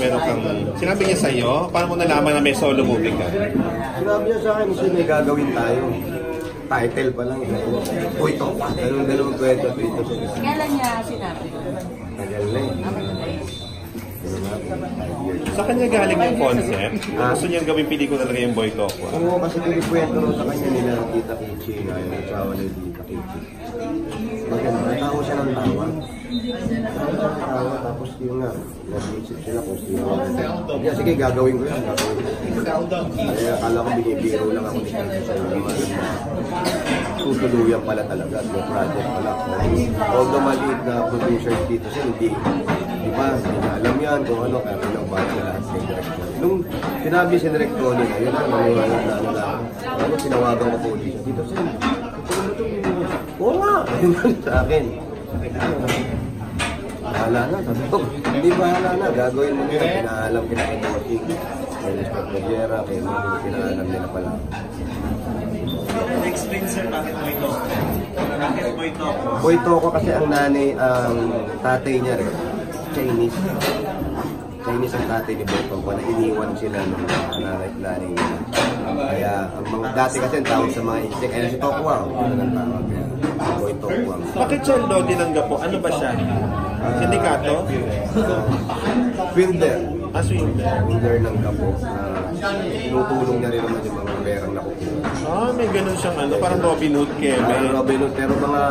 meron kang... Sinabi niya sa'yo? Paano mo nalaman na may solo movie ka? Sinabi niya sa akin, kasi may gagawin tayo. Title pa lang. Uy, ito. Dalawang kwento dito. Kailan niya sinabi? Tagal na eh. Sa kanya galing yung concept? Gusto niyang gawin pelikula talaga yung Boy Tokwa? Oo, kasi kinikwento rin sa kanya nila ng Tita Kichi na yung asawa ni Tita Kichi. Maganda, tawa siya ng tawa. Tawa, tapos yun nga, nag-iisip sila kung sino. Kaya sige, gagawin ko yan, gagawin ko. Kaya akala ko binibiro lang ako ni Kichi sa mga tutuluyan pala talaga at may project pala. Although maliit na producer dito siya, hindi ba, hindi na alam yan kung ano, kaya pinagbahan na lahat sa director. Nung sinabi si Direk Tony na, yun ang maniwala na ano lang, ano, sinawagan ko po siya. Dito siya, oo nga, yun sa akin. Bahala na, sabi ko, hindi bahala na, gagawin mo nila, pinaalam pinakinoting, kay Mr. Pajera, kay Mami, pinaalam nila pala. Explain sir, bakit Boy Tokwa? Bakit Boy Tokwa? Boy Tokwa kasi ang nanay, ang tatay niya rin, Chinese. Chinese ang tatay ni Boy Tokwa na iniwan sila ng nanay niya. Kaya ang mga dati kasi ang tawag sa mga insect, ayun si Tokwa, ano nang tawag kaya Boy Tokwa. Bakit siya daw tinanggap po? Ano ba siya? Sindikato? Fielder. Swinder. Ng kapo. Tinutulong niya rin naman yung mga perang nakukuha. May ganun siyang ano, parang Robin Hood Kevin. Robin Hood, pero mga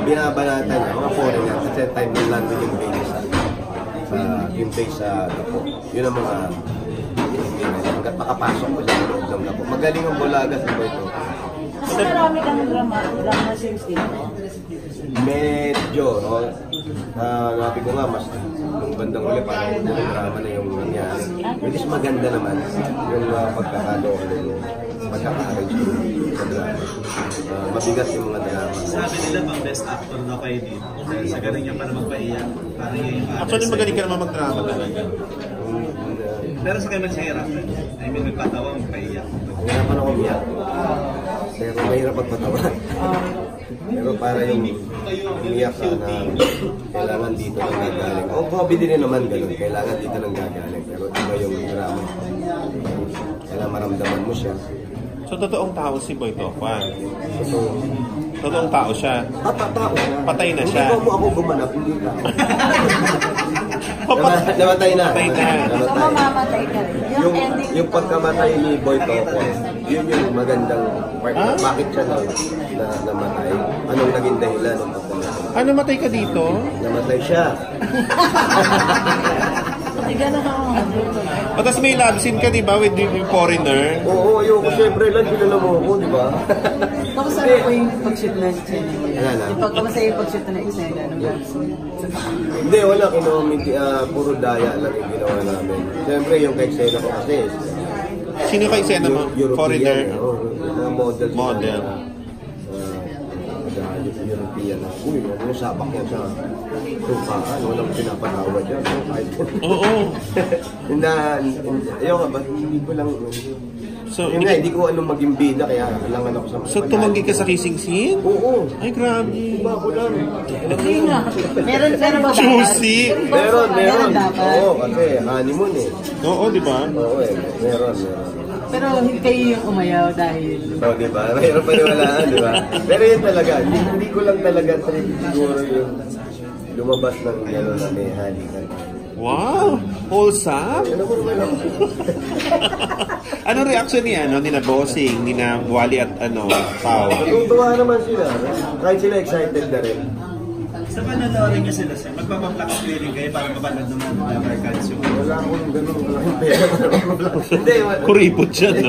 binabanatan niya, mga foreigner, kasi time ng London yung base yung base sa kapo. Yun ang mga hanggat makapasok ko sa loob ng kapo. Magaling ang bulaga sa ito. Mas marami kang drama scenes dito. Medyo, no? Nabi ko nga, mas nung bandang uli, parang drama na yung nangyari. Which is maganda naman yung pagkakaloon yung pagkaka-arrange sa drama. Mabigat yung mga drama. Sabi nila bang best actor na kayo dito? Dahil sa ganun niya para magpaiyak. Actually, magaling ka naman mag-drama talaga. Pero sa kayo magsahirap. I mean, magpatawa, magpaiyak. Hirapan ako umiyak. Pero mahirap magpatawa. Pero para yung umiyak ka na kailangan dito lang gagaling. O, comedy din naman ganun. Kailangan dito lang gagaling. Pero iba yung drama. Kailangan maramdaman mo siya. So, totoong tao si Boy Tokwa. So, Totoong tao siya. tao siya. Patay na siya. Hindi mo ako gumanap, hindi ka. Namatay na. Mamamatay ka rin. Yung pagkamatay ni Boy Tokwa, yun yung magandang part. Bakit siya namatay? Anong naging dahilan ng pagkamatay? Ano, matay ka dito? Namatay siya. Tapos may love scene ka, di ba, with the foreigner? Oo, ayoko. Siyempre lang, kilala mo ako, di ba? Tapos ano po yung pag-shoot na eksena? Ano? Masaya yung pag-shoot na eksena ng love scene? Hindi, wala. Puro daya lang yung ginawa namin. Siyempre, yung ka-eksena ko kasi Sino ka eksena mo? Foreigner? Mga model. Model. European na. Uy, ano sabak yan sa tukaan. Walang pinapatawad yan. Oo. Ayaw nga ba? Hindi ko lang... So, yun nga, hindi ko anong maging bida, kaya kailangan ako sa mga... So, tumanggi ka sa kissing scene? Oo. Ay, grabe. Iba ko lang. Hindi nga. Meron ba dapat? Juicy. Meron. Oo, kasi honeymoon eh. Oo, di ba? Oo eh, meron. Pero hindi kayo yung umayaw dahil... Oo, di ba? Mayroon paniwalaan, di ba? Pero yun talaga, hindi ko lang talaga siguro yung lumabas ng gano'n na may halikan. Wow! Wholesome? Ano ko naman ako? Anong reaction niya, no? Ni na Bossing, ni na Wally at Pao? Tutuwa naman sila. Kahit sila excited na rin. Sa pananoorin niyo sila, sir, magpapaplock screening kayo para mapanood naman ng Dabber Cats yung... Wala akong ganun malaking pera. Hindi, Kuripot siya, no?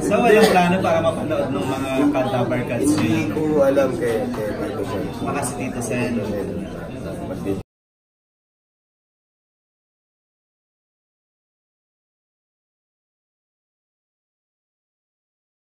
So, walang plano para mapanood ng mga Dabber Cats Hindi ko alam kay Tito Sen. Mga si Tito Sen.